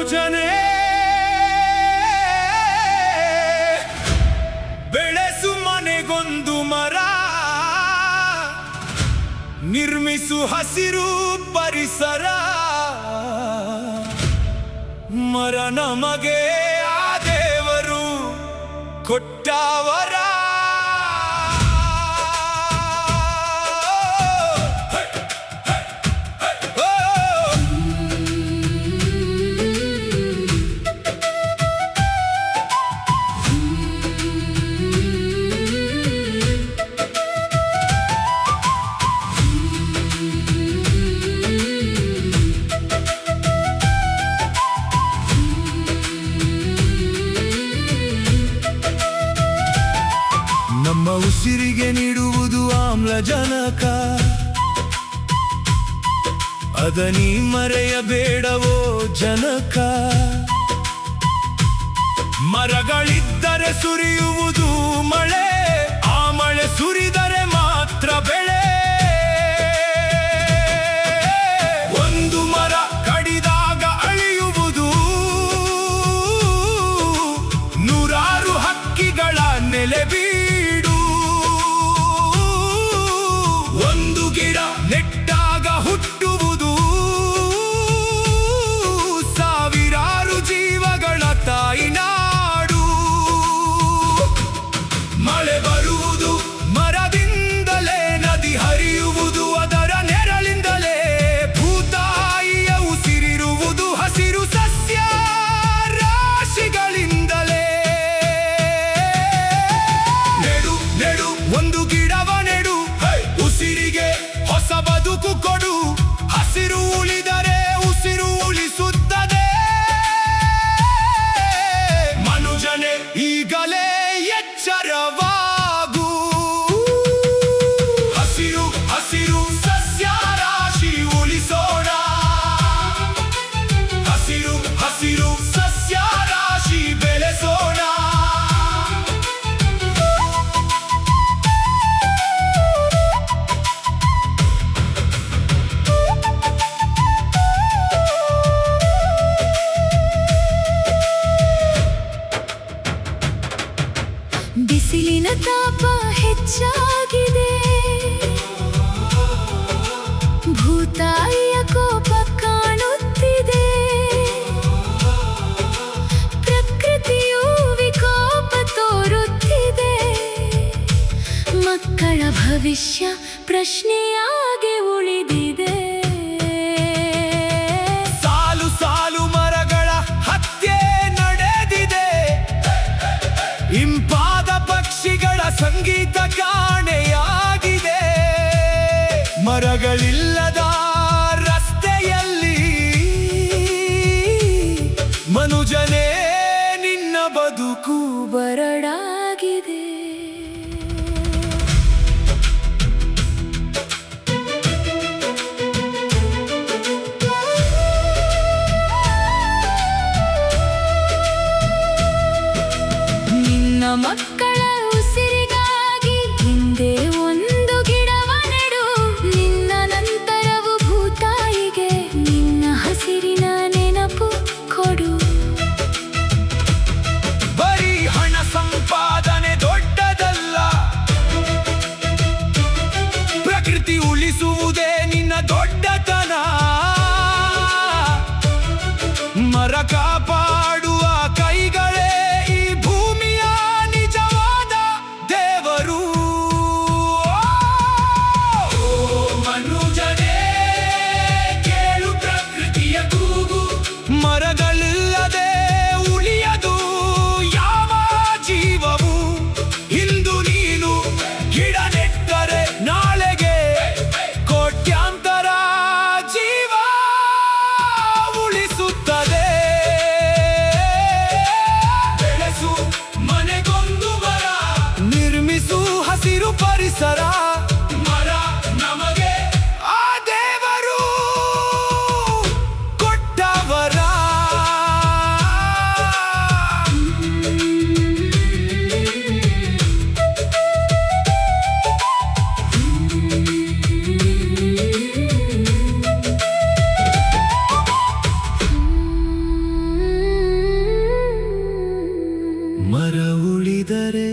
ಮನುಜನೇ ಬೆಳೆಸು ಮನೆಗೊಂದು ಮರ, ನಿರ್ಮಿಸು ಹಸಿರು ಪರಿಸರ. ಮರ ನಮಗೆ ಆ ದೇವರು ಕೊಟ್ಟವರ. ನಮ್ಮ ಉಸಿರಿಗೆ ನೀಡುವುದು ಆಮ್ಲಜನಕ, ಅದನಿ ಮರೆಯಬೇಡವೋ ಜನಕ. ಮರಗಳಿದ್ದರೆ ಸುರಿಯುವುದು ಮಳೆ, ಆ ಮಳೆ ಸುರಿದರೆ ಮಾತ್ರ ಬೆಳೆ. ಒಂದು ಮರ ಕಡಿದಾಗ ಅಳಿಯುವುದು ನೂರಾರು ಹಕ್ಕಿಗಳ ನೆಲೆಬೀಡು. ಒಂದು ಗಿಡ ನೆಟ್ಟಾಗ ಹುಟ್ಟುವುದು ಸಾವಿರಾರು ಜೀವಗಳ ತಾಯಿನಾಡು. ಮಳೆ ಬರುವುದು ಮರದಿಂದಲೇ, ನದಿ ಹರಿಯುವುದು ಅದರ ನೆರಳಿಂದಲೇ. ಭೂತಾಯಿಯ ಉಸಿರಿರುವುದು ಹಸಿರು ಸಸ್ಯ ರಾಶಿಗಳಿಂದಲೇ. ನೆಡು ನೆಡು ಒಂದು ಗಿಡವ ನೆಡು, ಉಸಿರಿಗೆ ಹೊಸ ಬದುಕು ಕೊಡು. ಹಸಿರು ಉಳಿದರೆ ಉಸಿರು ಉಳಿಸುತ್ತದೆ. ಮನುಜನೇ ಈಗಲೇ ಎಚ್ಚರವಾಗು. ಹಸಿರು ಹಸಿರು ಸಸ್ಯ ರಾಶಿ ಉಳಿಸೋಣ. ಹಸಿರು ಹಸಿರು ಸಸ್ಯ ರಾಶಿ ಬೆಳೆಸೋಣ. ಬಿಸಿಲಿನ ತಾಪ ಹೆಚ್ಚಾಗಿದೆ, ಭೂತಾಯಿಯ ಕೋಪ ಕಾಣುತ್ತಿದೆ. ಪ್ರಕೃತಿಯು ವಿಕೋಪ ತೋರುತ್ತಿದೆ. ಮಕ್ಕಳ ಭವಿಷ್ಯ ಪ್ರಶ್ನೆಯಾಗಿ ಉಳಿದಿದೆ. ಸಾಲು ಸಾಲು ಮರಗಳ ಹತ್ಯೆ ನಡೆದಿದೆ. ಇಂಪಾದ ಪಕ್ಷಿಗಳ ಸಂಗೀತ ಕಾಣೆಯಾಗಿದೆ. ಮರಗಳಿಲ್ಲದ ರಸ್ತೆಯಲ್ಲಿ ಮನುಜನೇ ನಿನ್ನ ಬದುಕು ಬರಡಾಗಿದೆ. ನಿನ್ನ ಮಕ್ಕಳ ಉಸಿರಿಗಾಗಿ ಹಿಂದೆ ಒಂದು ಗಿಡವ ನೆಡು. ನಿನ್ನ ನಂತರವು ಭೂತಾಯಿಗೆ ನಿನ್ನ ಹಸಿರಿನ ನೆನಪು ಕೊಡು. ಬರೀ ಹಣ ಮರ ಉಳಿದರೆ